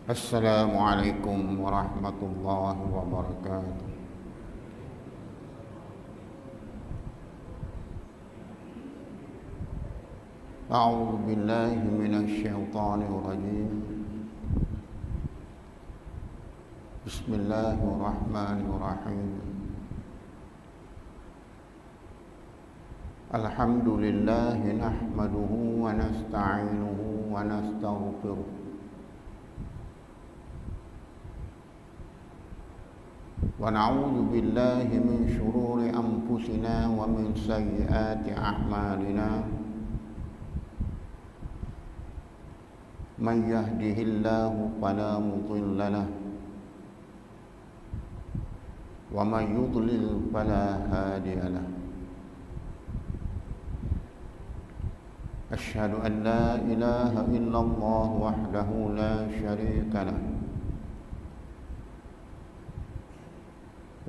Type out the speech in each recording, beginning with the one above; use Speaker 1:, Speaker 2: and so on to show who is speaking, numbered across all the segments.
Speaker 1: Assalamualaikum warahmatullahi wabarakatuh. A'udzu billahi minasy syaithanir rajim. Bismillahirrahmanirrahim. Alhamdulillahi nahmaduhu wa nasta'inuhu wa nastaghfiruh. ونعوذ بالله من شرور أنفسنا ومن سيئات أعمالنا من يهده الله فلا مضل له ومن يضلل فلا هادي له أشهد أن لا إله إلا الله وحده لا شريك له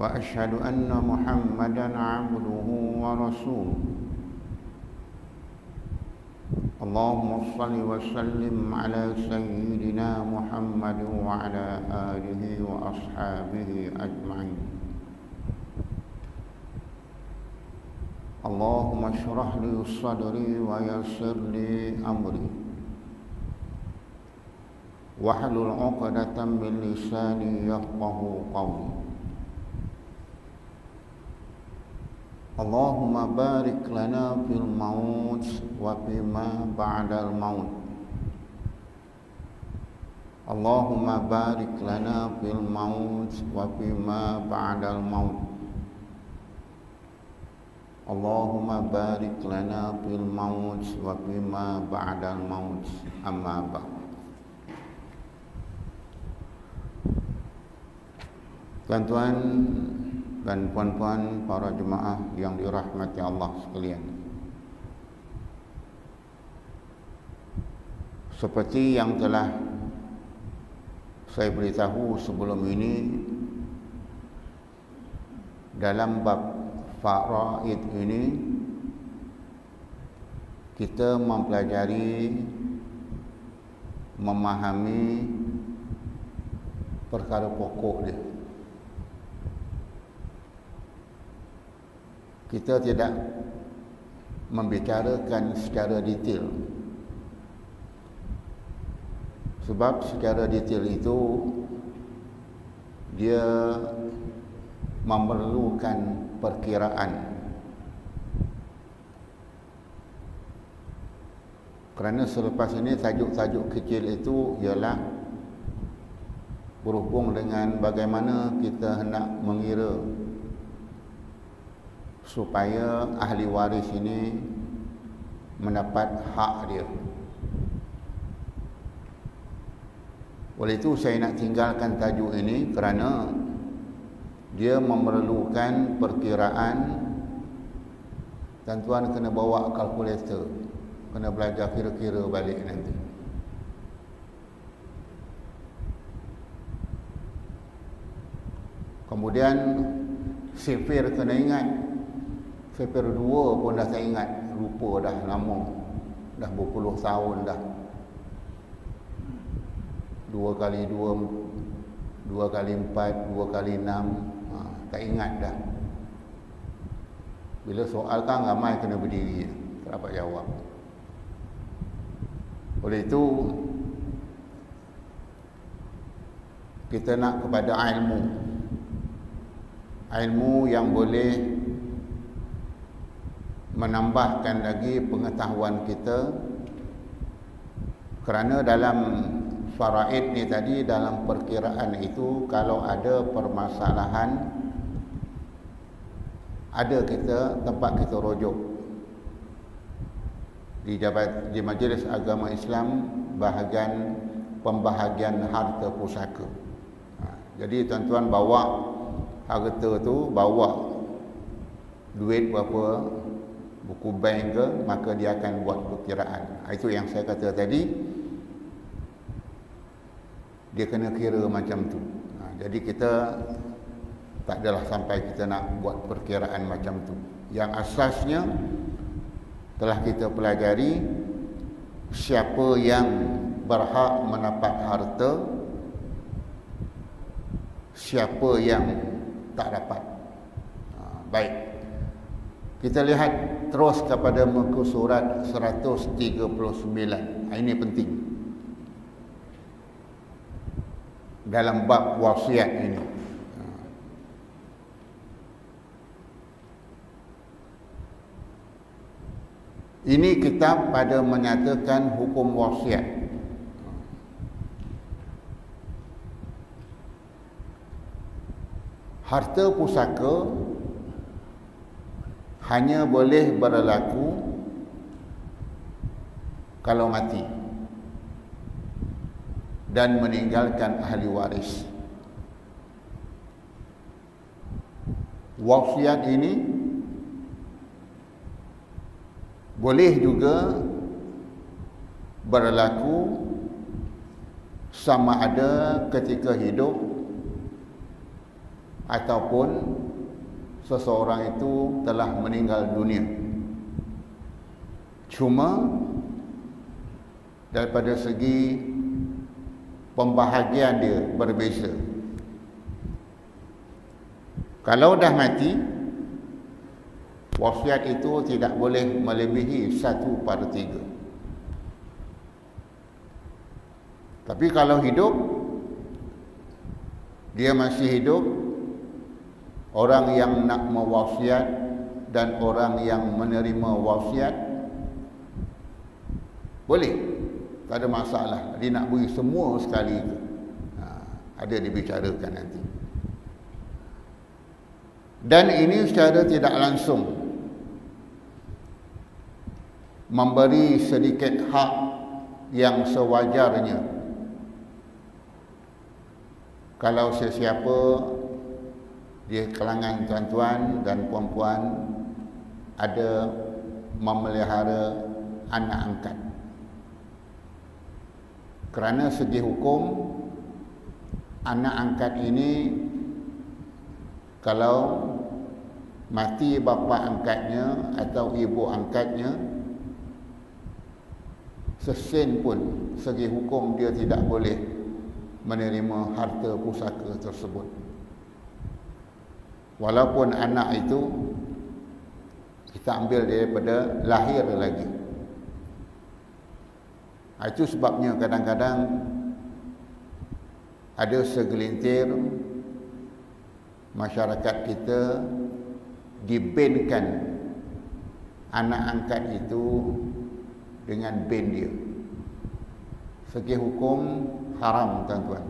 Speaker 1: وأشهد أن محمدًا عبده ورسوله اللهم صل وسلم على سيدنا محمد وعلى آله وأصحابه أجمعين اللهم اشرح لي صدري ويسر لي أمري واحلل عقدة من لساني يفقهوا قولي اللهم بارك لنا في الموت وفيما بعد الموت اللهم بارك لنا في الموت وفيما بعد الموت اللهم بارك لنا في الموت وفيما بعد الموت أما بعد. Tuan-tuan dan puan-puan para jemaah yang dirahmati Allah sekalian, seperti yang telah saya beritahu sebelum ini, dalam bab faraid ini kita mempelajari, memahami perkara pokok dia. Kita tidak membicarakan secara detail, sebab secara detail itu dia memerlukan perkiraan. Kerana selepas ini tajuk-tajuk kecil itu ialah berhubung dengan bagaimana kita hendak mengira supaya ahli waris ini mendapat hak dia. Oleh itu saya nak tinggalkan tajuk ini kerana dia memerlukan perkiraan. Tuan-tuan kena bawa kalkulator, kena belajar kira-kira balik nanti. Kemudian sifir kena ingat. Sifir 2 pun dah tak ingat, lupa dah lama, dah berpuluh tahun dah. 2 kali 2, 2 kali 4, 2 kali 6, tak ingat dah. Bila soal kan ramai kena berdiri, tak dapat jawab. Oleh itu kita nak kepada ilmu yang boleh menambahkan lagi pengetahuan kita. Kerana dalam faraid ni tadi, dalam perkiraan itu, kalau ada permasalahan, ada kita tempat kita rujuk di Majlis Agama Islam bahagian pembahagian harta pusaka. Jadi tuan-tuan bawa harta tu, bawa duit berapa, buku bank ke, maka dia akan buat perkiraan. Itu yang saya kata tadi, dia kena kira macam tu. Jadi kita tak adalah sampai kita nak buat perkiraan macam tu. Yang asasnya telah kita pelajari siapa yang berhak mendapat harta siapa yang tak dapat. Baik, kita lihat terus kepada muka surat 139. Ini penting dalam bab wasiat ini. Ini kitab pada menyatakan hukum wasiat. Harta pusaka hanya boleh berlaku kalau mati dan meninggalkan ahli waris. Wasiat ini boleh juga berlaku sama ada ketika hidup ataupun seseorang itu telah meninggal dunia. Cuma daripada segi pembahagian dia berbeza. Kalau dah mati, wasiat itu tidak boleh melebihi 1/3. Tapi kalau hidup, dia masih hidup, orang yang nak mewasiat dan orang yang menerima wasiat boleh, tak ada masalah. Dia nak beri semua sekali itu, ada dibicarakan nanti. Dan ini secara tidak langsung memberi sedikit hak yang sewajarnya. Kalau sesiapa di kalangan tuan-tuan dan puan-puan ada memelihara anak angkat, kerana segi hukum anak angkat ini kalau mati bapa angkatnya atau ibu angkatnya, sesen pun segi hukum dia tidak boleh menerima harta pusaka tersebut. Walaupun anak itu kita ambil daripada lahir lagi. Itu sebabnya kadang-kadang ada segelintir masyarakat kita dibankan anak angkat itu dengan ban dia. Segi hukum haram, tuan-tuan.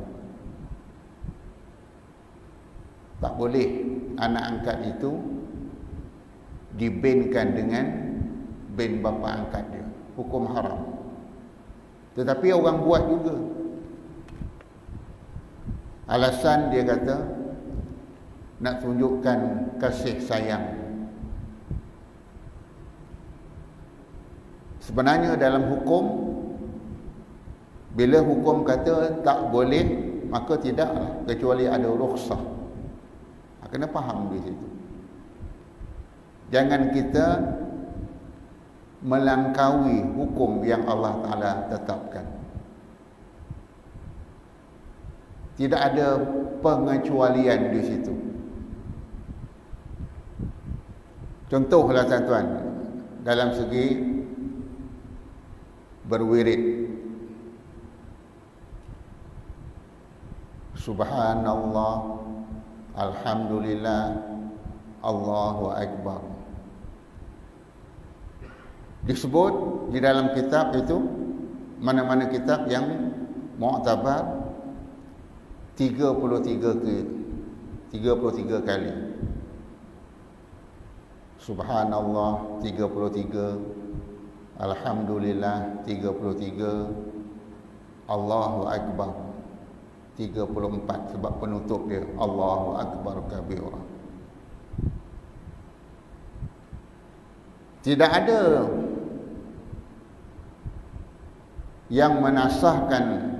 Speaker 1: Tak boleh anak angkat itu dibankan dengan ban bapa angkat dia. Hukum haram. Tetapi orang buat juga. Alasan dia kata nak tunjukkan kasih sayang. Sebenarnya dalam hukum, bila hukum kata tak boleh, maka tidaklah, kecuali ada rukhsah. Kena faham di situ. Jangan kita melangkaui hukum yang Allah Ta'ala tetapkan. Tidak ada pengecualian di situ. Contohlah tuan-tuan, dalam segi berwirid, Subhanallah, Alhamdulillah, Allahu Akbar. Disebut di dalam kitab itu, mana-mana kitab yang mu'tabar, 33 kali. Subhanallah 33, Alhamdulillah 33, Allahu Akbar 34, sebab penutup dia Allahu Akbar kabira. Tidak ada yang menasahkan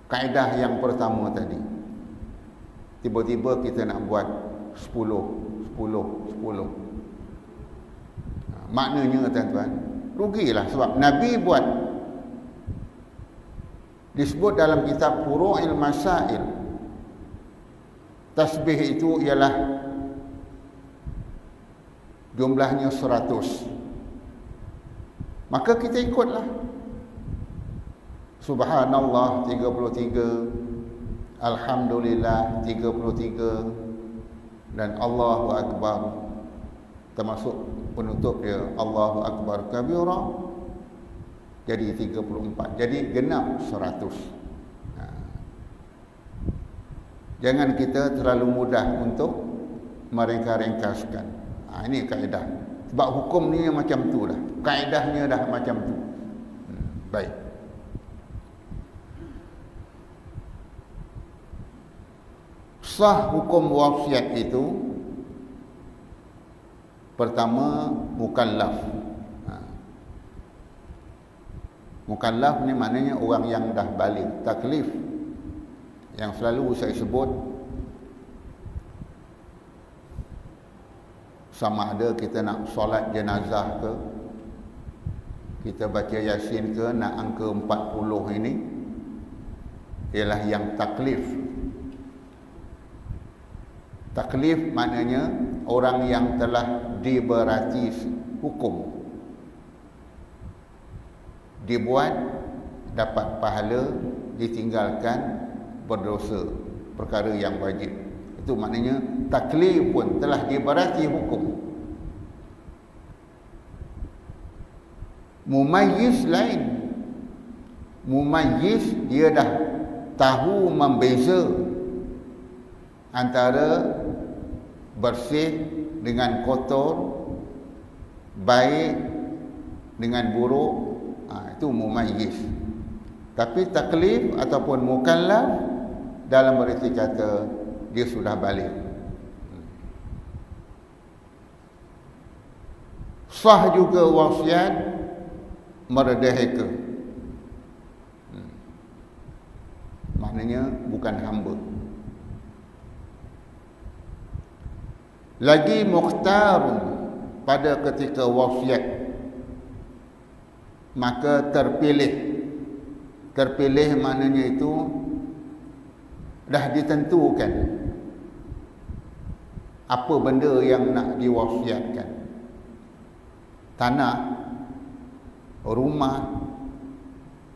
Speaker 1: kaedah yang pertama tadi. Tiba-tiba kita nak buat 10. Maknanya tuan-tuan, rugilah, sebab Nabi buat. Disebut dalam kitab Furu'il Masail, tasbih itu ialah jumlahnya 100. Maka kita ikutlah. Subhanallah 33, Alhamdulillah 33, dan Allahu Akbar termasuk penutup dia Allahu Akbar kabira, jadi 34. Jadi genap 100. Jangan kita terlalu mudah untuk merengka-ringkaskan. Ini kaedah. Sebab hukum ni macam tu dah. Kaedahnya dah macam tu. Baik. Sah hukum wasiat itu pertama mukallaf. Mukallaf ni maknanya orang yang dah baligh, taklif. Yang selalu saya sebut, sama ada kita nak solat jenazah ke, kita baca Yasin ke, nak angka 40 ini ialah yang taklif. Taklif maknanya orang yang telah diberati hukum, dibuat dapat pahala, ditinggalkan berdosa perkara yang wajib. Itu maknanya taklif pun telah diberati hukum. Mumayyiz lain. Mumayyiz dia dah tahu membeza antara bersih dengan kotor, baik dengan buruk. Itu mumayyiz. Tapi taklif ataupun mukallaf dalam berarti kata dia sudah balik. Sah juga wasiat merdeka. Maknanya bukan hamba. Lagi mukhtar pada ketika wasiat, maka terpilih. Terpilih maknanya itu dah ditentukan apa benda yang nak diwasiatkan. Tanah, rumah,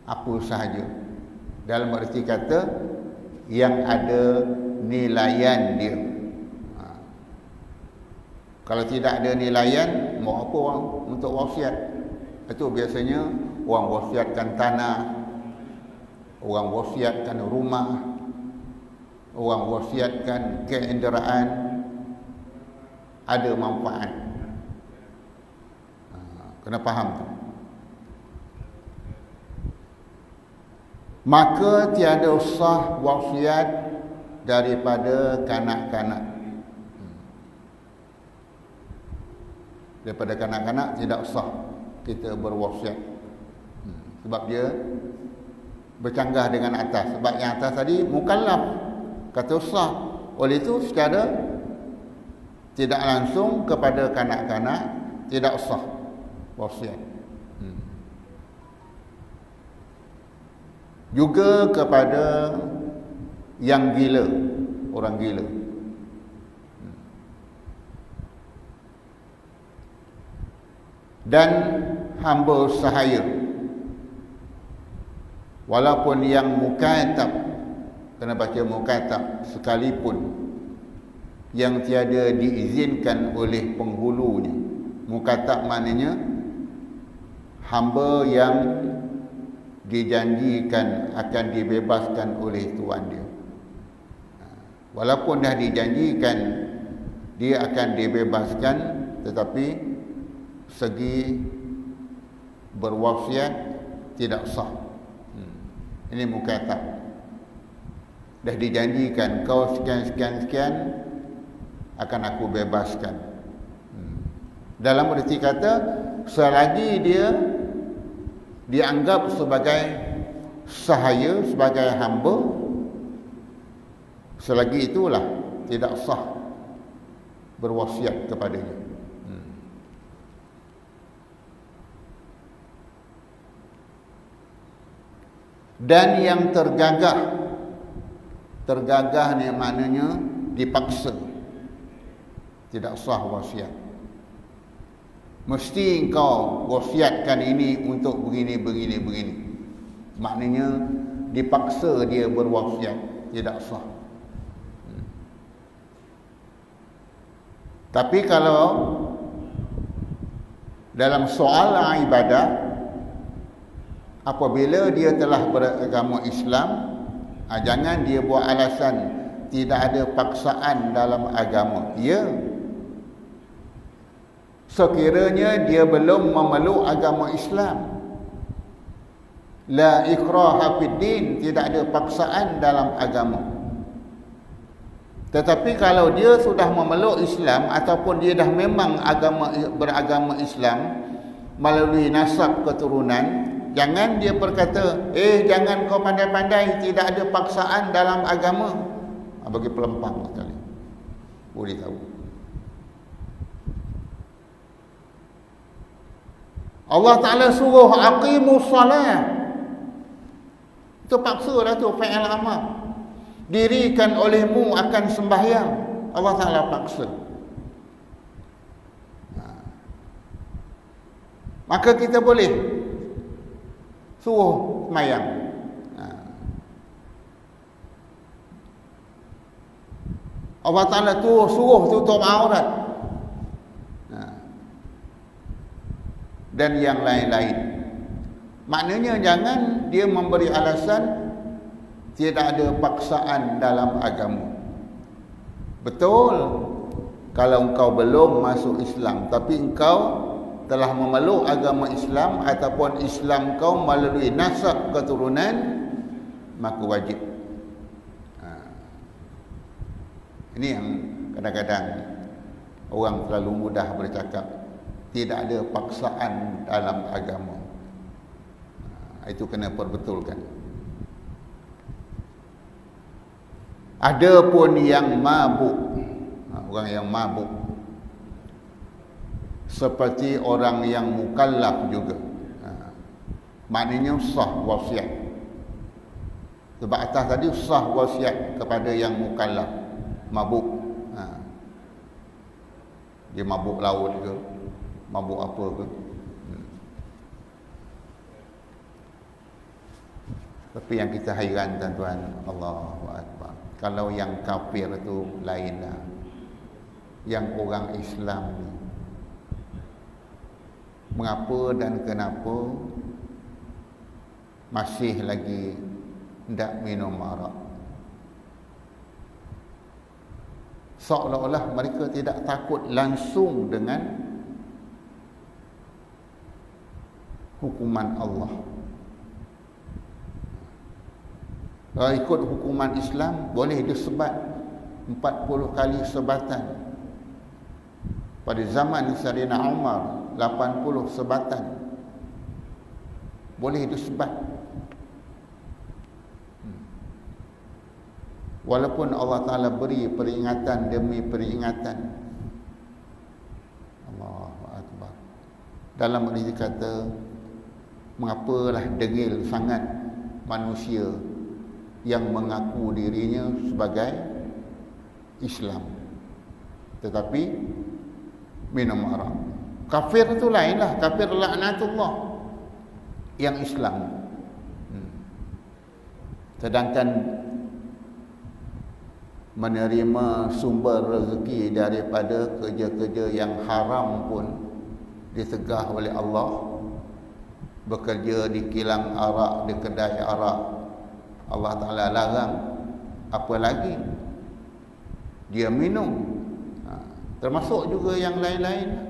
Speaker 1: apa sahaja. Dalam arti kata yang ada nilaian dia. Kalau tidak ada nilaian, mau apa orang untuk wasiat? Itu biasanya orang wasiatkan tanah, orang wasiatkan rumah, orang wasiatkan kenderaan, ada manfaat. Kena faham tu. Maka tiada sah wasiat daripada kanak-kanak. Daripada kanak-kanak tidak sah kita berwasiat. Sebab dia bercanggah dengan atas. Sebab yang atas tadi mukallaf, kata sah. Oleh itu secara tidak langsung kepada kanak-kanak tidak sah wasiat. Juga kepada yang gila, orang gila. Dan hamba sahaya, walaupun yang mukatab, kena baca mukatab sekalipun, yang tiada diizinkan oleh penghulunya. Mukatab maknanya hamba yang dijanjikan akan dibebaskan oleh tuan dia. Walaupun dah dijanjikan dia akan dibebaskan, tetapi segi berwasiat tidak sah. Ini mukatab. Dah dijanjikan kau sekian akan aku bebaskan. Dalam arti kata selagi dia dianggap sebagai sahaya, sebagai hamba, selagi itulah tidak sah berwasiat kepadanya. Dan yang tergagah ni maknanya dipaksa, tidak sah wasiat. Mesti engkau wasiatkan ini untuk begini. Maknanya dipaksa dia berwasiat, tidak sah. Tapi kalau dalam soal ibadah, apabila dia telah beragama Islam, jangan dia buat alasan tidak ada paksaan dalam agama. Ya, sekiranya dia belum memeluk agama Islam, la ikraha fid din, tidak ada paksaan dalam agama. Tetapi kalau dia sudah memeluk Islam ataupun dia dah memang beragama Islam melalui nasab keturunan, jangan dia berkata, jangan kau pandai-pandai, tidak ada paksaan dalam agama. Bagi pelempang sekali, boleh tahu. Allah Ta'ala suruh aqimus salat, itu paksa dah tu, fi'il amar. Dirikan olehmu akan sembahyang, Allah Ta'ala paksa. Maka kita boleh suruh sembahyang. Allah Ta'ala suruh tutup aurat, dan yang lain-lain. Maknanya jangan dia memberi alasan tidak ada paksaan dalam agama. Betul, kalau engkau belum masuk Islam tapi engkau telah memeluk agama Islam ataupun Islam kau melalui nasab keturunan, maka wajib. Ini yang kadang-kadang orang terlalu mudah bercakap, tidak ada paksaan dalam agama. Itu kena perbetulkan. Ada pun yang mabuk, orang yang mabuk, seperti orang yang mukallaf juga, maknanya sah wasiat. Sebab atas tadi sah wasiat kepada yang mukallaf. Mabuk, dia mabuk laut ke, mabuk apa ke. Tapi yang kita hairan, tuan-tuan, Allahu Akbar, kalau yang kafir tu lainlah. Yang orang Islam ni, mengapa dan kenapa masih lagi hendak minum arak? Seolah-olah mereka tidak takut langsung dengan hukuman Allah. Kalau ikut hukuman Islam, boleh disebat 40 kali sebatan. Pada zaman Sayyidina Umar, 80 sebatan boleh disebat. Walaupun Allah Ta'ala beri peringatan demi peringatan. Allahu Akbar. Dalam hadis kata, mengapalah degil sangat manusia yang mengaku dirinya sebagai Islam tetapi minum arak. Kafir itu lainlah, kafir laknatullah. Yang Islam, sedangkan menerima sumber rezeki daripada kerja-kerja yang haram pun ditegah oleh Allah. Bekerja di kilang arak, di kedai arak, Allah Ta'ala larang. Apa lagi dia minum, termasuk juga yang lain-lain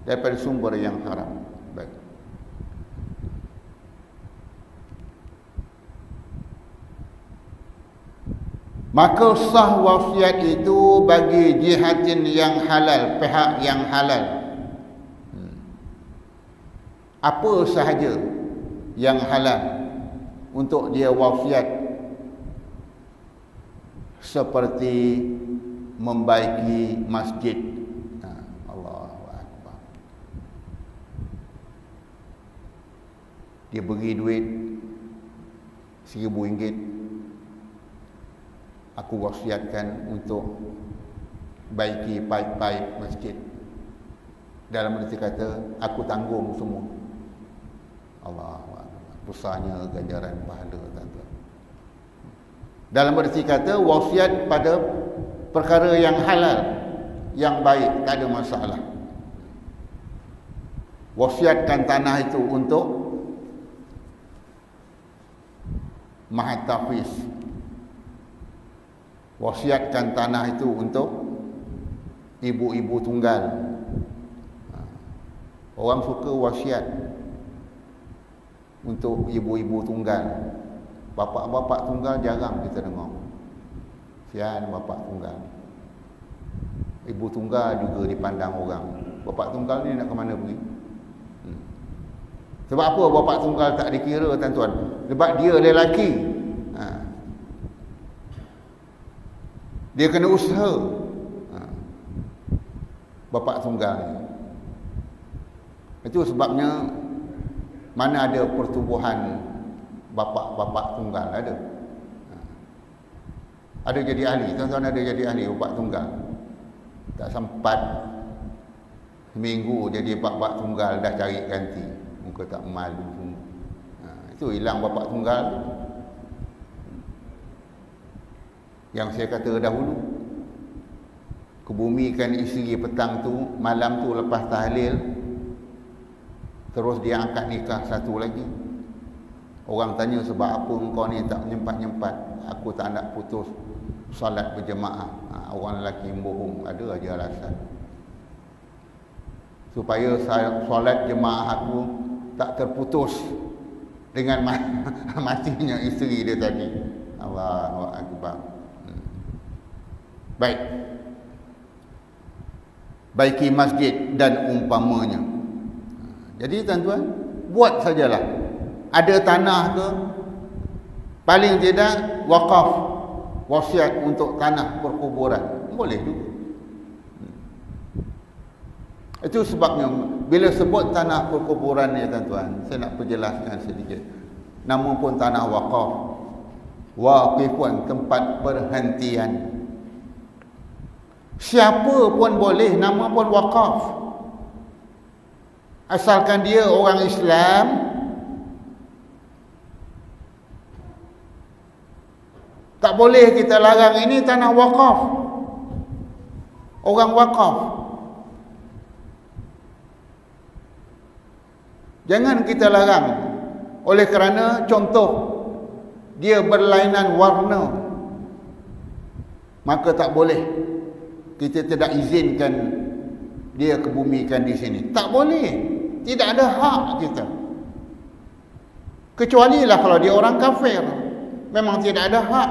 Speaker 1: daripada sumber yang haram. Baik. Maka sah wasiat itu bagi jihatin yang halal, pihak yang halal. Apa sahaja yang halal untuk dia wasiat, seperti membaiki masjid. Allahu Akbar. Dia beri duit RM1,000, aku wasiatkan untuk baiki paip-paip masjid. Dalam arti kata, aku tanggung semua. Allahu Akbar. Besarnya ganjaran pahala, tuan-tuan. Dalam arti kata, wasiat pada perkara yang halal, yang baik, tak ada masalah. Wasiatkan tanah itu untuk Mahatafiz. Wasiatkan tanah itu untuk ibu-ibu tunggal. Orang suka wasiat untuk ibu-ibu tunggal. Bapak-bapak tunggal jarang kita dengar. Sian bapak tunggal. Ibu tunggal juga dipandang orang. Bapak tunggal ni nak ke mana pergi? Sebab apa bapak tunggal tak dikira, tuan-tuan? Sebab dia lelaki. Dia kena usaha. Bapak tunggal ni. Itu sebabnya mana ada pertubuhan bapak-bapak tunggal ada. Ada jadi ahli, tuan-tuan, ada jadi ahli bapak tunggal. Tak sempat seminggu jadi bapak tunggal dah cari ganti. Muka tak malu semua. Itu hilang bapak tunggal. Yang saya kata dahulu, kebumikan isteri petang tu, malam tu lepas tahlil, terus dia angkat nikah satu lagi. Orang tanya, sebab apa engkau ni tak nyempat-nyempat? Aku tak nak putus solat berjemaah. Orang lelaki bohong, ada aja alasan. Supaya solat jemaah aku tak terputus dengan matinya isteri dia tadi. Allahu Akbar. Baik. Baiki masjid dan umpamanya. Jadi tuan-tuan, buat sajalah. Ada tanah ke, paling tidak wakaf, wasiat untuk tanah perkuburan, boleh juga. Itu sebabnya bila sebut tanah perkuburan ni, tuan-tuan, saya nak perjelaskan sedikit. Nama pun tanah wakaf. Waqifun, tempat perhentian. Siapa pun boleh, nama pun wakaf. Asalkan dia orang Islam, tak boleh kita larang ini tanah wakaf. Orang wakaf. Jangan kita larang. Oleh kerana contoh, dia berlainan warna, maka tak boleh. Kita tidak izinkan dia kebumikan di sini. Tak boleh. Tidak ada hak kita. Kecualilah kalau dia orang kafir. Memang tidak ada hak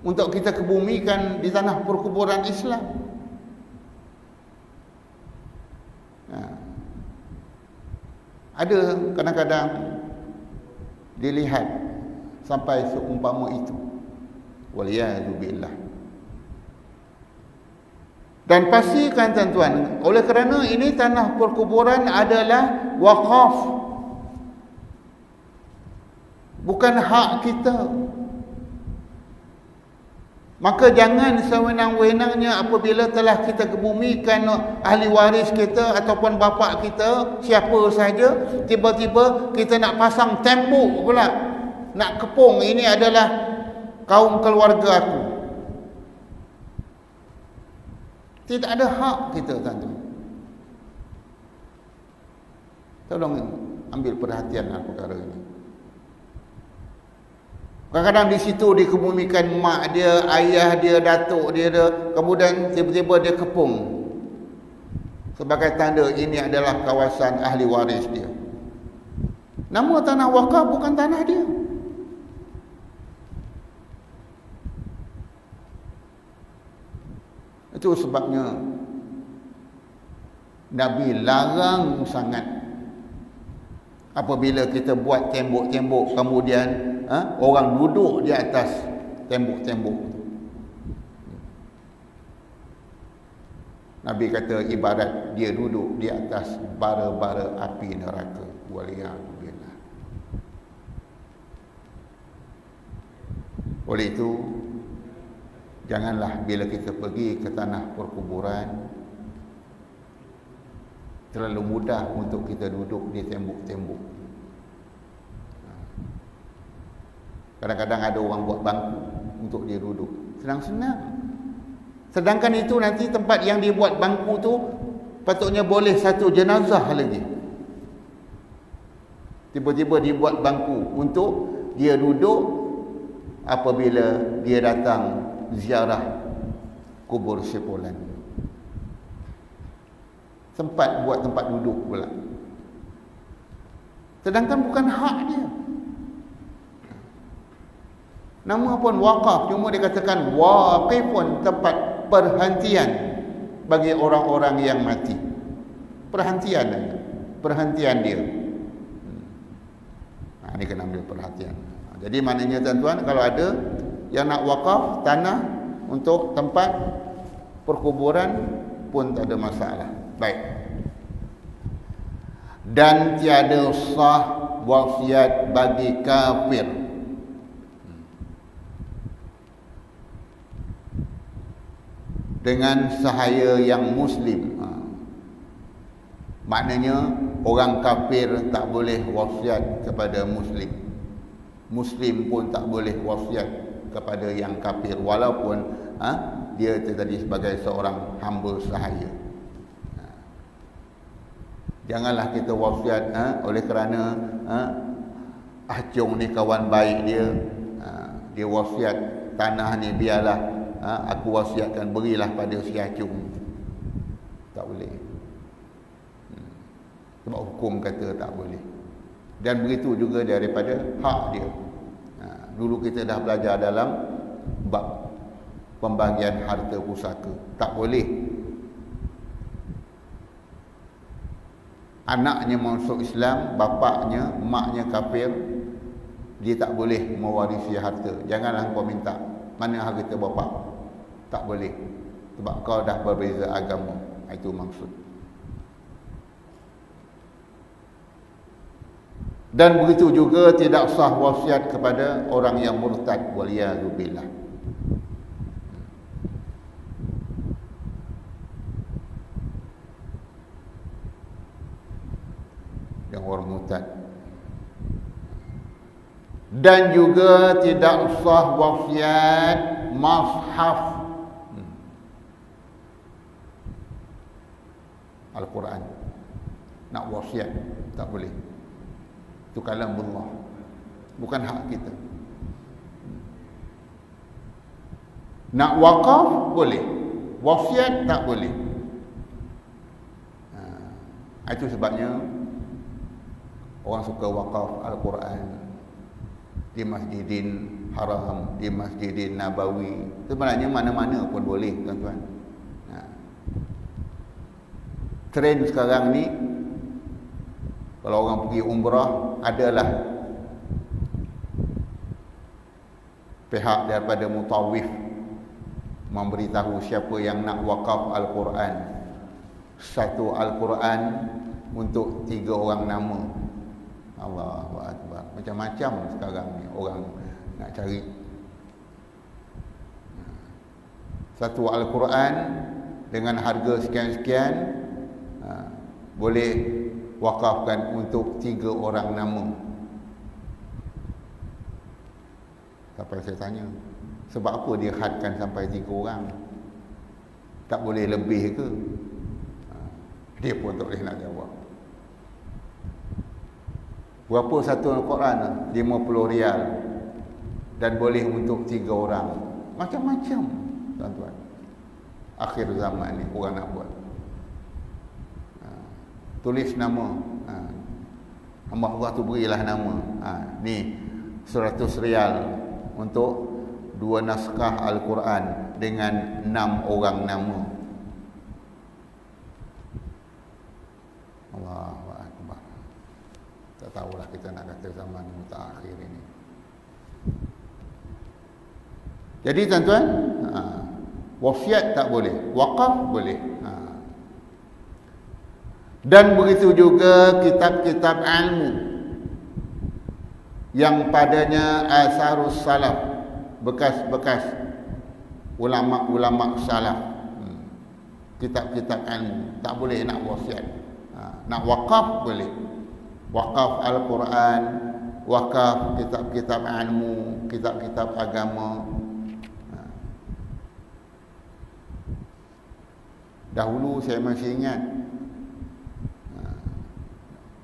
Speaker 1: untuk kita kebumikan di tanah perkuburan Islam. Ada kadang-kadang dilihat sampai seumpama itu. Waliyadzubillah. Dan pastikan tuan-tuan, oleh kerana ini tanah perkuburan adalah wakaf, bukan hak kita, maka jangan sewenang-wenangnya apabila telah kita kebumikan ahli waris kita ataupun bapa kita, siapa saja, tiba-tiba kita nak pasang tembok pula, nak kepung, ini adalah kaum keluarga aku. Tidak ada hak kita, tuan-tuan. Tolong ambil perhatian perkara ini. Kadang-kadang di situ dikebumikan mak dia, ayah dia, datuk dia, kemudian tiba-tiba dia kepung sebagai tanda ini adalah kawasan ahli waris dia. Nama tanah wakaf bukan tanah dia. Itu sebabnya Nabi larang sangat apabila kita buat tembok-tembok, kemudian orang duduk di atas tembok-tembok. Nabi kata ibarat dia duduk di atas bara-bara api neraka. Waliyahulillah. Oleh itu Janganlah bila kita pergi ke tanah perkuburan terlalu mudah untuk kita duduk di tembok-tembok. Kadang-kadang ada orang buat bangku untuk dia duduk. Senang-senang. Sedangkan itu nanti tempat yang dia buat bangku tu patutnya boleh satu jenazah lagi. Tiba-tiba dibuat bangku untuk dia duduk apabila dia datang ziarah kubur Syefulan. Sempat buat tempat duduk pula. Sedangkan bukan hak dia. Nama pun wakaf, cuma dikatakan waqif pun tempat perhentian bagi orang-orang yang mati. Perhentian dia. Ini kena ambil perhatian. Jadi maknanya tuan-tuan, kalau ada yang nak wakaf tanah untuk tempat perkuburan pun tak ada masalah. Baik. Dan tiada sah wasiat bagi kafir. Dengan sahaya yang muslim. Maknanya orang kafir tak boleh wasiat kepada muslim. Muslim pun tak boleh wasiat kepada yang kafir walaupun dia tadi sebagai seorang hamba sahaya. Janganlah kita wasiat oleh kerana Acung ni kawan baik dia, dia wasiat tanah ni biarlah aku wasiatkan berilah pada si Acung. Tak boleh. Sebab hukum kata tak boleh. Dan begitu juga daripada hak dia. Dulu kita dah belajar dalam bab pembagian harta pusaka. Tak boleh anaknya masuk Islam, bapaknya, maknya kafir, dia tak boleh mewarisi harta. Janganlah kau minta mana harta bapak. Tak boleh. Sebab kau dah berbeza agama. Itu maksud. Dan begitu juga tidak sah wasiat kepada orang yang murtad, waliyadzubillah. Yang orang murtad. Dan juga tidak sah wasiat mushaf Al-Quran. Nak wasiat tak boleh. Itu kalamullah, bukan hak kita. Nak wakaf boleh, wasiat tak boleh. Itu sebabnya orang suka wakaf Al-Quran di Masjidin Haram, di Masjidin Nabawi. Sebenarnya mana-mana pun boleh, tuan-tuan. Trend sekarang ni, kalau orang pergi umrah, adalah pihak daripada mutawif memberitahu siapa yang nak wakaf Al-Quran. Satu Al-Quran untuk 3 orang nama. Allahu Akbar. Macam-macam sekarang ni orang nak cari. Satu Al-Quran dengan harga sekian-sekian, boleh wakafkan untuk 3 orang nama. Sampai saya tanya, sebab apa dia hadkan sampai 3 orang? Tak boleh lebih ke? Dia pun tak boleh nak jawab. Berapa satu Al-Quran? 50 rial. Dan boleh untuk 3 orang. Macam-macam, tuan-tuan. Akhir zaman ni orang nak buat. Tulis nama. Hamba Allah tu berilah nama. Ni 100 rial untuk 2 naskah Al-Quran dengan 6 orang nama. Allahu Akbar. Tak tahulah kita nak kata zaman mutakhir ini. Jadi tuan-tuan, wasiat tak boleh, wakaf boleh. Dan begitu juga kitab-kitab ilmu yang padanya asarus salaf, bekas-bekas ulama-ulama salaf, kitab-kitab ilmu. Tak boleh nak wasiat. Nak wakaf boleh. Wakaf Al-Quran, wakaf kitab-kitab ilmu, kitab-kitab agama. Dahulu saya masih ingat,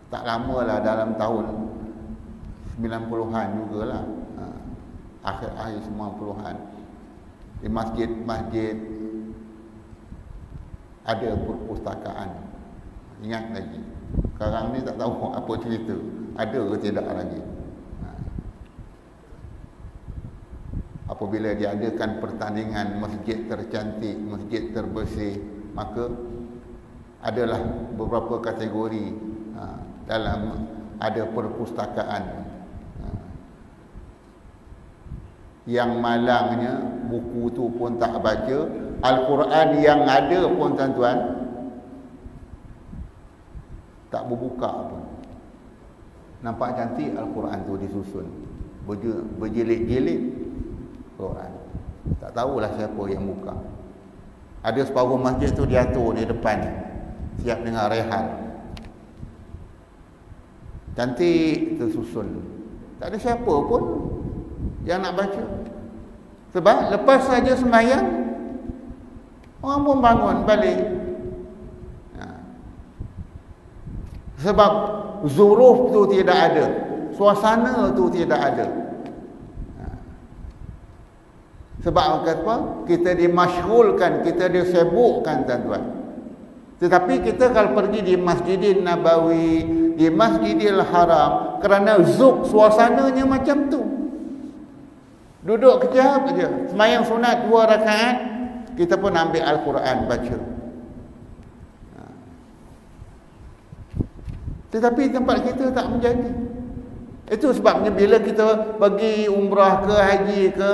Speaker 1: tak lama lah, dalam tahun 90-an jugalah, akhir-akhir 90-an, di masjid-masjid ada perpustakaan. Ingat lagi. Sekarang ni tak tahu apa cerita, ada ke tidak lagi. Apabila diadakan pertandingan masjid tercantik, masjid terbersih, maka adalah beberapa kategori dalam ada perpustakaan. Yang malangnya buku tu pun tak baca, Al-Quran yang ada pun tuan-tuan tak berbuka pun. Nampak cantik Al-Quran tu disusun, berjilid-jilid Quran. Tak tahulah siapa yang buka. Ada separuh masjid tu diatur di depan, siap dengan rehan. Cantik tersusun. Tak ada siapa pun yang nak baca. Sebab lepas saja sembahyang, orang pun bangun balik. Sebab zuruf tu tidak ada, suasana tu tidak ada. Sebab apa? Kita dimasyghulkan, kita disibukkan tuan-tuan. Tetapi kita kalau pergi di Masjidil Nabawi, di Masjidil Haram, kerana zuk suasananya macam tu. Duduk kejap aja, sembahyang sunat 2 rakaat, kita pun ambil Al-Quran baca. Tetapi tempat kita tak menjadi. Itu sebabnya bila kita pergi umrah ke haji ke,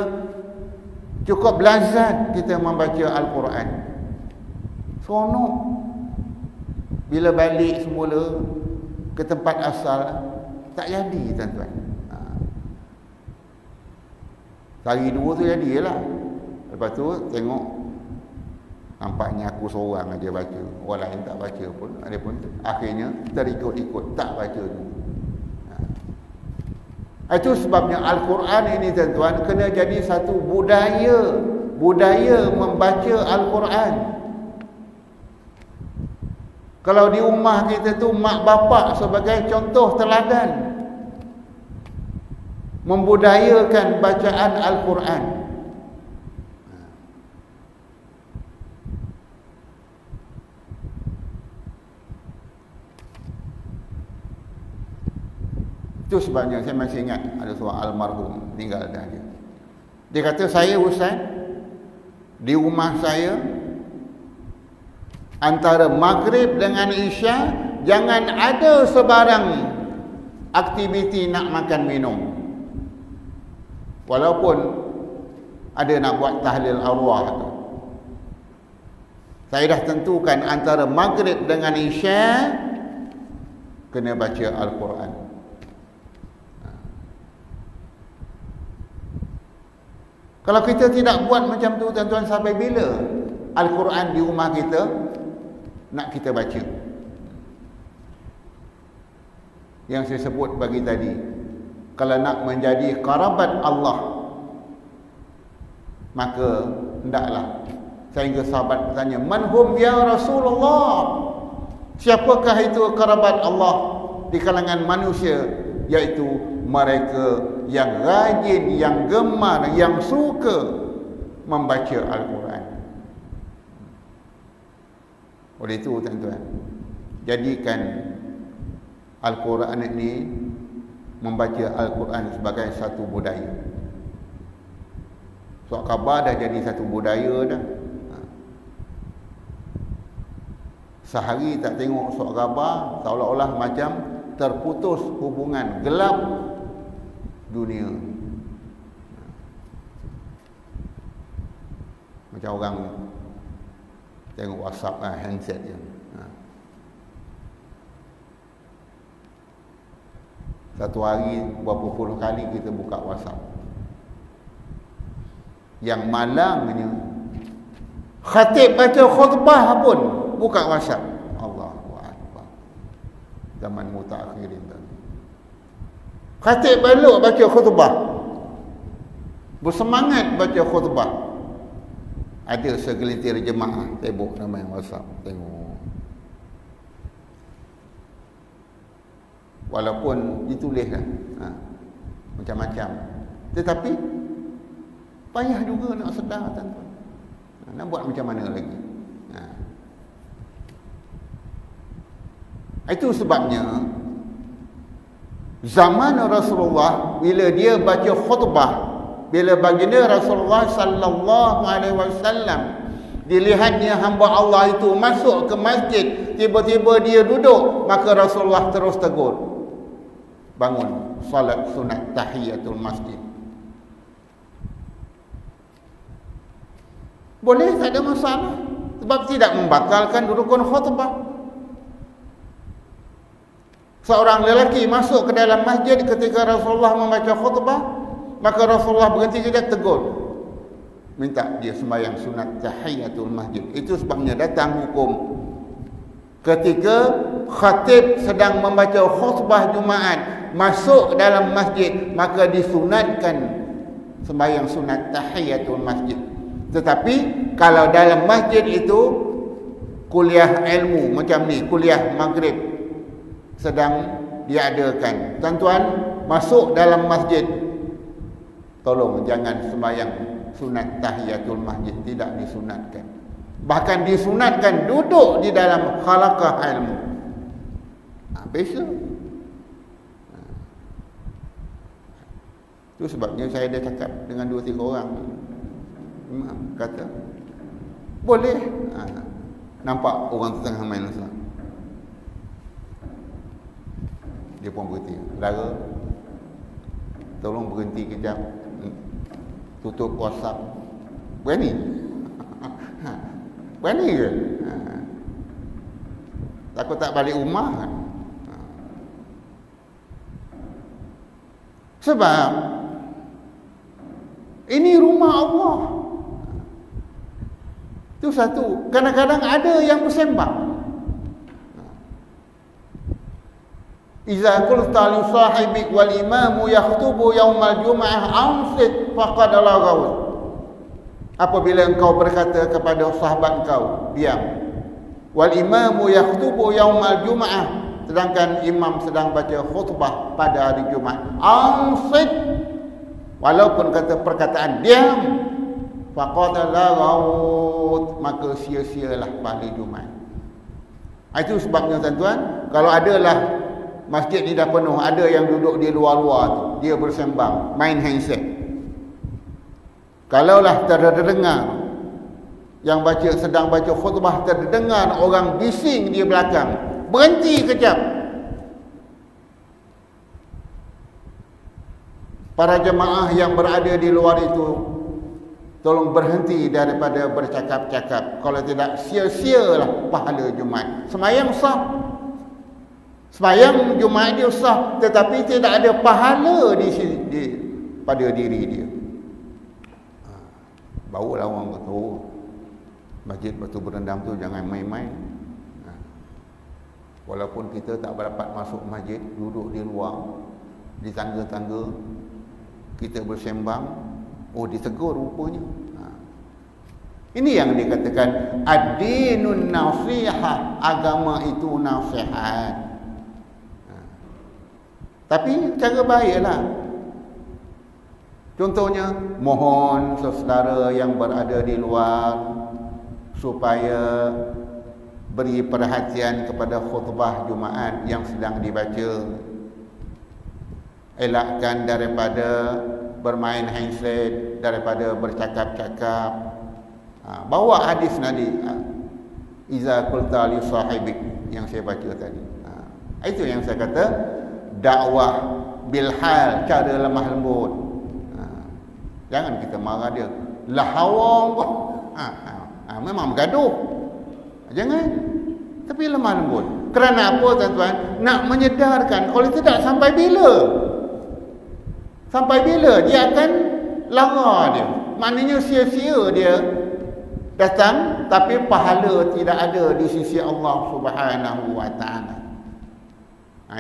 Speaker 1: cukup lazat kita membaca Al-Quran. Seronok. Bila balik semula ke tempat asal, tak jadi tuan-tuan. Sehari 2 tu jadilah. Lepas tu tengok, nampaknya aku seorang aja baca, orang lain tak baca pun. Ada pun akhirnya terikut-ikut tak baca tu. Itu sebabnya Al-Quran ini tuan-tuan kena jadi satu budaya membaca Al-Quran. Kalau di rumah kita tu mak bapak sebagai contoh teladan membudayakan bacaan Al-Quran. Itu sebabnya saya masih ingat ada seorang almarhum tinggal dah dia. Dia kata, saya Ustaz, di rumah saya antara maghrib dengan isya jangan ada sebarang aktiviti nak makan minum. Walaupun ada nak buat tahlil arwah tu, saya dah tentukan antara maghrib dengan isya kena baca Al-Quran. Kalau kita tidak buat macam tu tuan-tuan, sampai bila Al-Quran di rumah kita nak kita baca? Yang saya sebut pagi tadi, kalau nak menjadi karabat Allah, maka hendaklah, sehingga sahabat bertanya, man hum ya Rasulullah? Siapakah itu karabat Allah di kalangan manusia? Yaitu mereka yang rajin, yang gemar, yang suka membaca Al-Quran. Oleh itu tuan-tuan, jadikan Al-Quran ini, membaca Al-Quran sebagai satu budaya. Surat khabar dah jadi satu budaya dah. Sehari tak tengok surat khabar, seolah-olah macam terputus hubungan, gelap dunia. Macam orang tengok WhatsApp handset je. Satu hari berapa puluh kali kita buka WhatsApp. Yang malangnya Khatib baca khutbah pun buka WhatsApp. Allahu Akbar. Zaman mutaakhirin tadi. Khatib belok baca khutbah. Bersemangat baca khutbah. Ada segelintir jemaah tembok nama yang WhatsApp. Tengok. Walaupun ditulis lah. Macam-macam. Tetapi payah juga nak sedar tuan-tuan. Nak buat macam mana lagi? Itu sebabnya zaman Rasulullah bila dia baca khutbah, bila baginda Rasulullah sallallahu alaihi wasallam dilihatnya hamba Allah itu masuk ke masjid, tiba-tiba dia duduk, maka Rasulullah terus tegur, bangun salat sunat tahiyatul masjid. Boleh, tak ada masalah, sebab tidak membatalkan rukun khutbah. Seorang lelaki masuk ke dalam masjid ketika Rasulullah membaca khutbah, maka Rasulullah berhenti kejap, tegur, minta dia sembahyang sunat tahiyatul masjid. Itu sebabnya datang hukum ketika khatib sedang membaca khutbah Jumaat masuk dalam masjid, maka disunatkan sembahyang sunat tahiyatul masjid. Tetapi kalau dalam masjid itu kuliah ilmu macam ni, kuliah maghrib sedang diadakan, tuan-tuan masuk dalam masjid, tolong jangan sembahyang sunat tahiyatul masjid, tidak disunatkan. Bahkan disunatkan duduk di dalam halaqah ilmu. Biasa. Itu sebabnya saya dah cakap dengan 2-3 orang. Imam kata boleh. Nampak orang tengah main Islam, dia pun berhenti. Saudara, tolong berhenti kejap, tutup WhatsApp. Berani? Berani ke? Takut tak balik rumah kan? Sebab ini rumah Allah. Itu satu. Kadang-kadang ada yang bersembang. Iza qulta li sahibik wal imamu yakhutubu yaumal jum'ah amsit faqad laghaw. Apabila engkau berkata kepada sahabat engkau, diam. Wal imamu yakhutubu yaumal jum'ah, sedangkan imam sedang baca khutbah pada hari Jumaat. Amsit, walaupun kata perkataan diam, faqad laghaw, maka sia-sialah pada Jumaat. Itu sebabnya tuan-tuan, kalau adalah masjid ni dah penuh, ada yang duduk di luar-luar tu, dia bersembang, main handset. Kalaulah terdengar yang sedang baca khutbah, terdengar orang bising di belakang, berhenti kejap. Para jemaah yang berada di luar itu, tolong berhenti daripada bercakap-cakap. Kalau tidak, sia-sialah pahala Jumaat. Sembahyang sah, sembahyang Jumaat dia sah, tetapi tidak ada pahala pada diri dia. Barulah orang kata, oh, masjid Batu Berendam tu jangan main-main. Walaupun kita tak dapat masuk masjid, duduk di luar, di tangga-tangga, kita bersembang, oh ditegur rupanya. Ini yang dikatakan ad-dinun nasihah, agama itu nasihat. Tapi cara baiklah. Contohnya, mohon saudara yang berada di luar supaya beri perhatian kepada khutbah Jumaat yang sedang dibaca. Elakkan daripada bermain handset, daripada bercakap-cakap. Bawa hadis Nabi, iza qulta li sahibik, yang saya baca tadi. Itu yang saya kata, dakwah bilhal, cara lemah lembut. Jangan kita marah dia, lahawang kok. Memang bergaduh. Jangan. Tapi lemah lembut. Kerana apa tuan-tuan? Nak menyedarkan. Kalau tidak, sampai bila? Sampai bila dia akan lara dia? Maknanya sia-sia dia datang tapi pahala tidak ada di sisi Allah Subhanahu wa taala.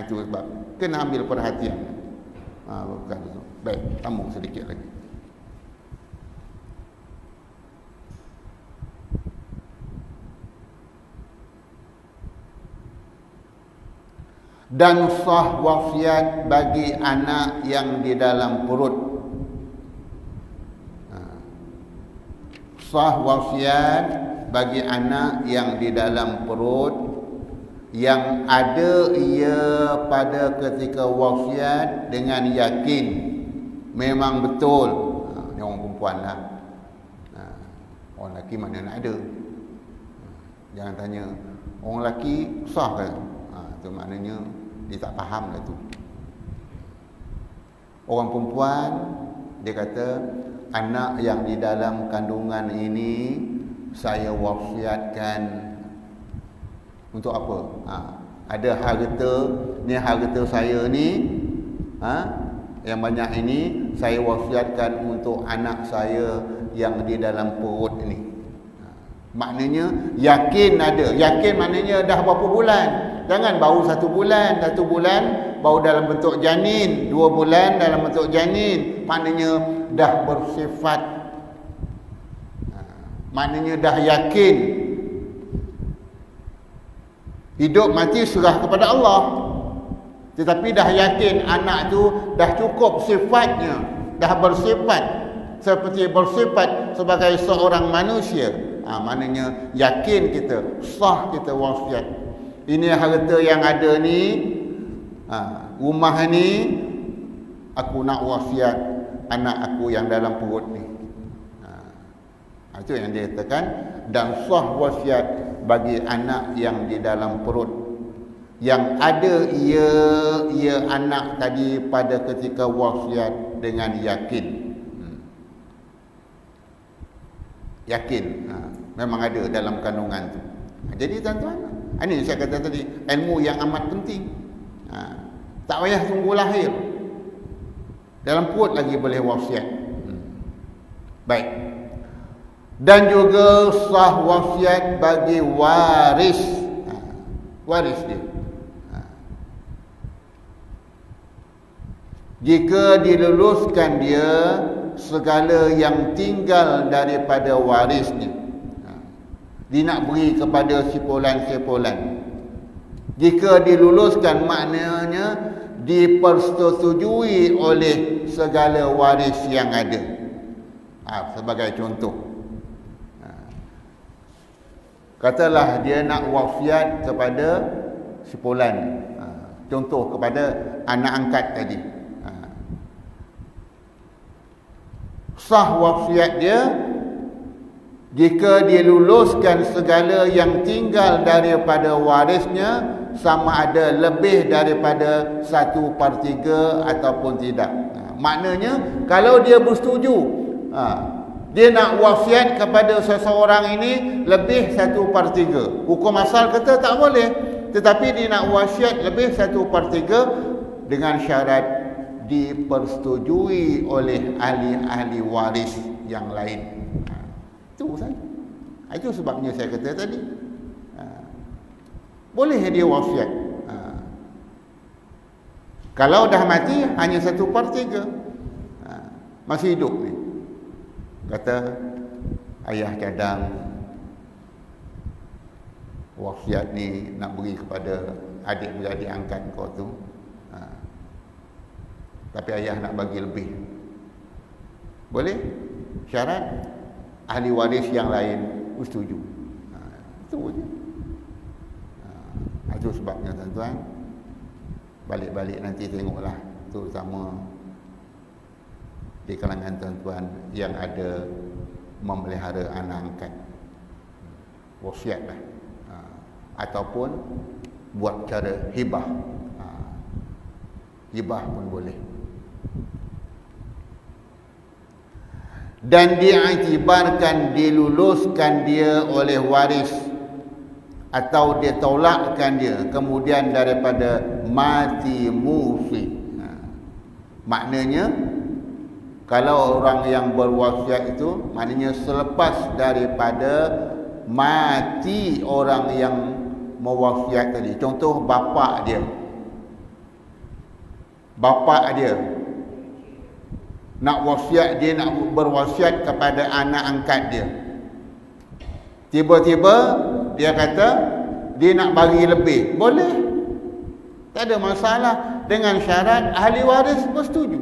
Speaker 1: Itu sebab kena ambil perhatian. Bukan itu. Baik, sambung sedikit lagi. Dan sah wasiat bagi anak yang di dalam perut. Sah wasiat bagi anak yang di dalam perut yang ada ia pada ketika wasiat dengan yakin memang betul. Ni orang perempuan lah. Orang lelaki mana nak ada. Jangan tanya orang lelaki sah ke? Itu maknanya dia tak faham lah tu. Orang perempuan dia kata anak yang di dalam kandungan ini saya wasiatkan untuk apa? Ada harta, ni harta saya ni, yang banyak ini saya wasiatkan untuk anak saya yang di dalam perut ni. Maknanya yakin ada. Yakin maknanya dah berapa bulan. Jangan baru 1 bulan, 1 bulan baru dalam bentuk janin, 2 bulan dalam bentuk janin. Maknanya dah bersifat, maknanya dah yakin. Hidup mati serah kepada Allah. Tetapi dah yakin anak tu dah cukup sifatnya, dah bersifat seperti bersifat sebagai seorang manusia. Maknanya yakin kita, sah kita wasiat. Ini harta yang ada ni, rumah ni, aku nak wasiat anak aku yang dalam perut ni. Itu yang dia katakan. Dan sah wasiat bagi anak yang di dalam perut yang ada ia anak tadi pada ketika wasiat dengan yakin. Yakin memang ada dalam kandungan tu. Jadi tuan-tuan, ini saya kata tadi, ilmu yang amat penting. Tak payah tunggu lahir, dalam perut lagi boleh wasiat. Baik. Dan juga sah wasiat bagi waris. Waris dia. Jika diluluskan dia segala yang tinggal daripada warisnya, dia nak beri kepada sipulan-sipulan. Jika diluluskan maknanya dipersetujui oleh segala waris yang ada. Sebagai contoh, katalah dia nak wasiat kepada sipulan, contoh kepada anak angkat tadi. Sah wasiat dia jika diluluskan segala yang tinggal daripada warisnya sama ada lebih daripada 1/3 ataupun tidak. Maknanya kalau dia bersetuju, dia nak wasiat kepada seseorang ini lebih 1/3. Hukum asal kata tak boleh, tetapi dia nak wasiat lebih 1/3 dengan syarat dipersetujui oleh ahli-ahli waris yang lain. Itu saja. Itu sebabnya saya kata tadi, boleh dia wasiat. Kalau dah mati hanya 1/3, masih hidup ni, kata ayah cadang wasiat ni nak beri kepada adik-beradik angkat kau tu, tapi ayah nak bagi lebih. Boleh? Syarat ahli waris yang lain setuju. Itu je. Itu sebabnya tuan-tuan, balik-balik nanti tengoklah, terutama di kalangan tuan-tuan yang ada memelihara anak angkat, wasiatlah, ataupun buat cara hibah. Hibah pun boleh. Dan diiktibarkan diluluskan dia oleh waris atau dia tolakkan dia kemudian daripada mati musi. Maknanya kalau orang yang berwasiat itu maknanya selepas daripada mati orang yang mewasiat tadi. Contoh bapa dia nak wasiat, dia nak berwasiat kepada anak angkat dia. Tiba-tiba dia kata dia nak bagi lebih, boleh, tak ada masalah, dengan syarat ahli waris bersetuju.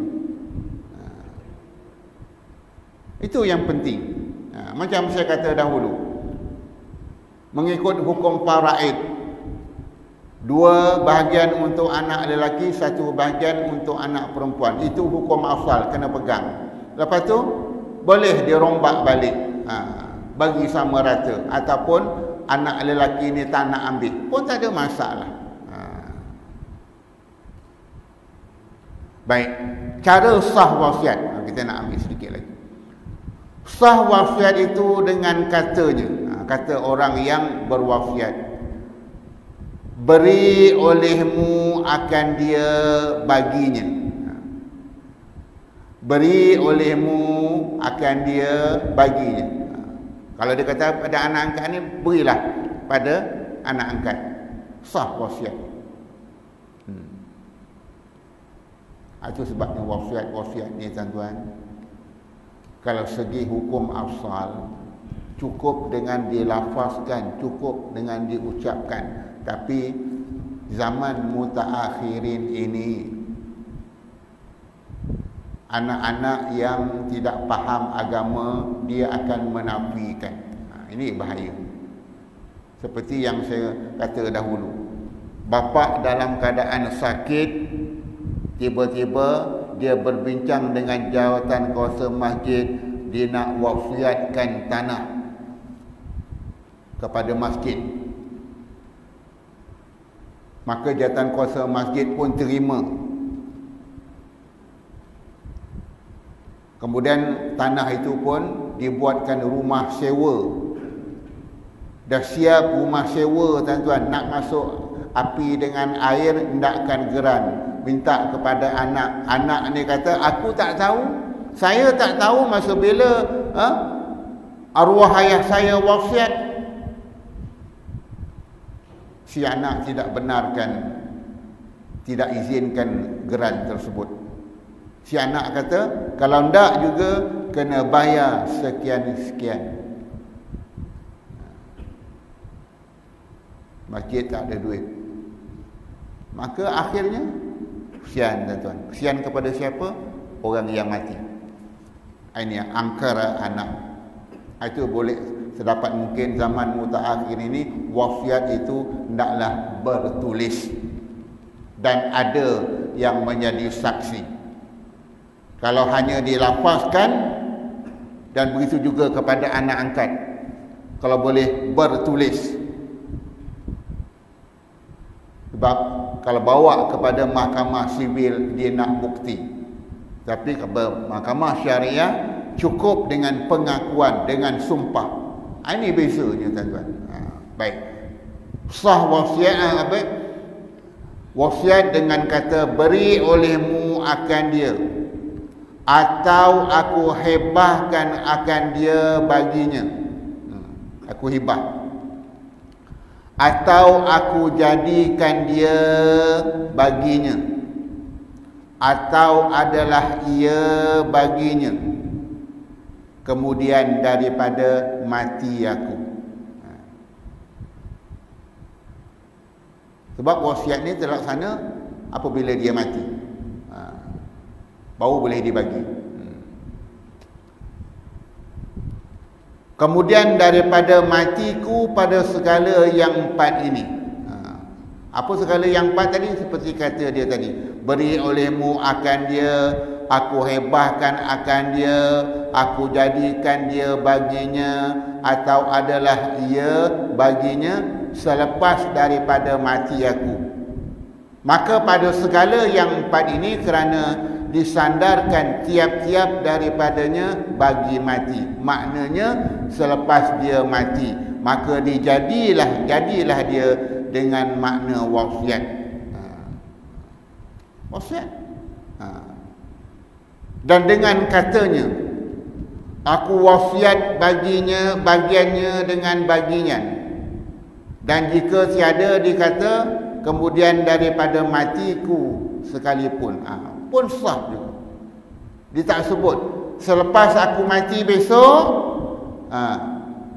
Speaker 1: Itu yang penting. Macam saya kata dahulu, mengikut hukum faraid, 2 bahagian untuk anak lelaki, 1 bahagian untuk anak perempuan. Itu hukum asal, kena pegang. Lepas tu boleh dirombak balik, bagi sama rata, ataupun anak lelaki ni tak nak ambil pun tak ada masalah. Baik, cara sah wasiat kita nak ambil sedikit lagi. Sah wasiat itu dengan katanya, kata orang yang berwasiat, beri olehmu akan dia baginya. Beri olehmu akan dia baginya. Kalau dia kata pada anak angkat ni, berilah pada anak angkat. Sah wasiat. Itu sebabnya wasiat ni tuan-tuan, kalau segi hukum asal cukup dengan dilafazkan, cukup dengan diucapkan. Tapi zaman mutaakhirin ini, anak-anak yang tidak faham agama, dia akan menafikan. Ini bahaya. Seperti yang saya kata dahulu, bapa dalam keadaan sakit, tiba-tiba dia berbincang dengan jawatan kuasa masjid, dia nak wasiatkan tanah kepada masjid. Maka jawatan kuasa masjid pun terima. Kemudian tanah itu pun dibuatkan rumah sewa. Dah siap rumah sewa tuan-tuan, nak masuk api dengan air, hendakkan geran. Minta kepada anak. Anak ni kata, aku tak tahu. Saya tak tahu masa bila arwah ayah saya wasiat. Si anak tidak benarkan, tidak izinkan geran tersebut. Si anak kata, kalau ndak juga kena bayar sekian-sekian. Masjid tak ada duit. Maka akhirnya kesian tuan-tuan. Kesian kepada siapa? Orang yang mati. Ini angkara anak. Itu boleh sedapat mungkin zaman mutaakhir ini, wasiat itu hendaklah bertulis dan ada yang menjadi saksi. Kalau hanya dilafazkan, dan begitu juga kepada anak angkat, kalau boleh bertulis. Sebab kalau bawa kepada mahkamah sivil, dia nak bukti. Tapi kepada mahkamah syariah cukup dengan pengakuan, dengan sumpah. Ini bezanya tuan-tuan. Baik. Sah wasiat apa? Wasiat dengan kata beri olehmu akan dia, atau aku hebahkan akan dia baginya. Aku hibah. Atau aku jadikan dia baginya, atau adalah ia baginya kemudian daripada mati aku. Sebab wasiat ni terlaksana apabila dia mati, baru boleh dibagi. Kemudian daripada matiku pada segala yang 4 ini. Apa segala yang 4 tadi? Seperti kata dia tadi, beri olehmu akan dia, aku hebahkan akan dia, aku jadikan dia baginya, atau adalah ia baginya selepas daripada mati aku. Maka pada segala yang 4 ini, kerana disandarkan tiap-tiap daripadanya bagi mati, maknanya selepas dia mati, maka jadilah dia dengan makna wasiat. Wasiat. Dan dengan katanya, Aku wasiat baginya bagiannya dengan baginyan. Dan jika tiada dikata kemudian daripada matiku sekalipun, pun sah juga. Dia tak sebut selepas aku mati besok,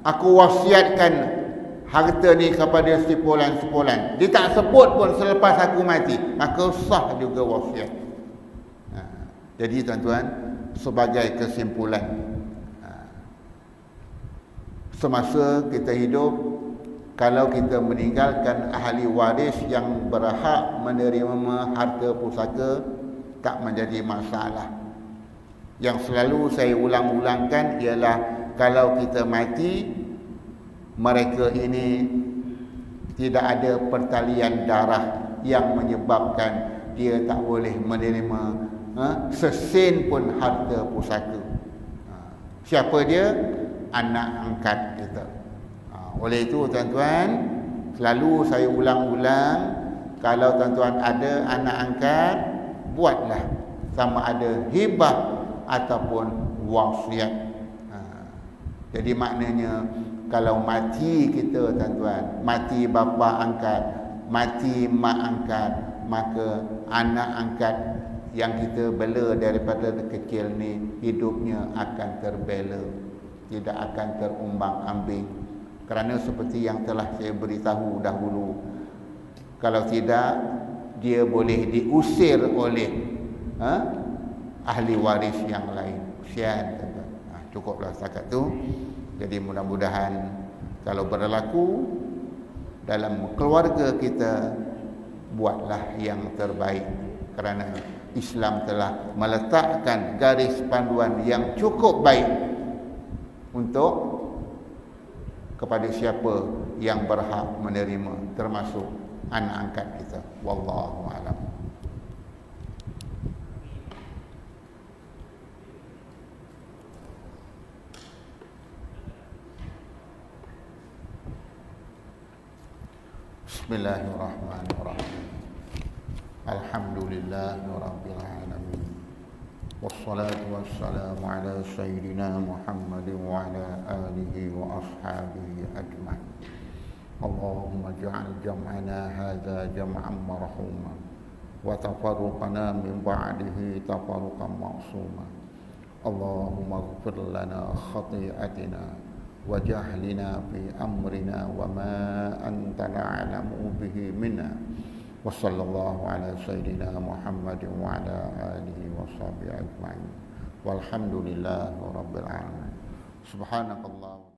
Speaker 1: aku wasiatkan harta ni kepada sepulan-sepulan. Dia tak sebut pun selepas aku mati, maka sah juga wasiat. Jadi tuan-tuan, sebagai kesimpulan, semasa kita hidup, kalau kita meninggalkan ahli waris yang berhak menerima harta pusaka, tak menjadi masalah. Yang selalu saya ulang-ulangkan ialah kalau kita mati, mereka ini tidak ada pertalian darah yang menyebabkan dia tak boleh menerima sesen pun harta pusaka. Siapa dia? Anak angkat kita. Oleh itu tuan-tuan, selalu saya ulang-ulang, kalau tuan-tuan ada anak angkat, buatlah, sama ada hibah ataupun wasiat. Jadi maknanya kalau mati kita tuan-tuan, mati bapa angkat, mati mak angkat, maka anak angkat yang kita bela daripada kecil ni hidupnya akan terbela, tidak akan terumbang-ambing. Kerana seperti yang telah saya beritahu dahulu, kalau tidak dia boleh diusir oleh ahli waris yang lain. Kesian tuan-tuan. Cukuplah setakat tu. Jadi mudah-mudahan kalau berlaku dalam keluarga kita, buatlah yang terbaik, kerana Islam telah meletakkan garis panduan yang cukup baik untuk kepada siapa yang berhak menerima, termasuk anak angkat kita. Wallahu a'lam. Bismillahirrahmanirrahim. Alhamdulillahirabbil alamin. Wassalatu wassalamu ala sayyidina Muhammadin wa ala alihi wa ashabihi ajma'in. Allahumma ja'al jam'ana hadza jam'an marhuma wa tafarruqana min ba'dihi tafarruqan ma'suma. Allahumma ighfir lana khati'atina wa jahlina fi amrina wa ma anta la'alamu bihi minna. Wa sallallahu ala sayyidina Muhammadin wa ala alihi wa sahbihi ajma'in. Walhamdulillahi rabbil alamin. Subhanakallah.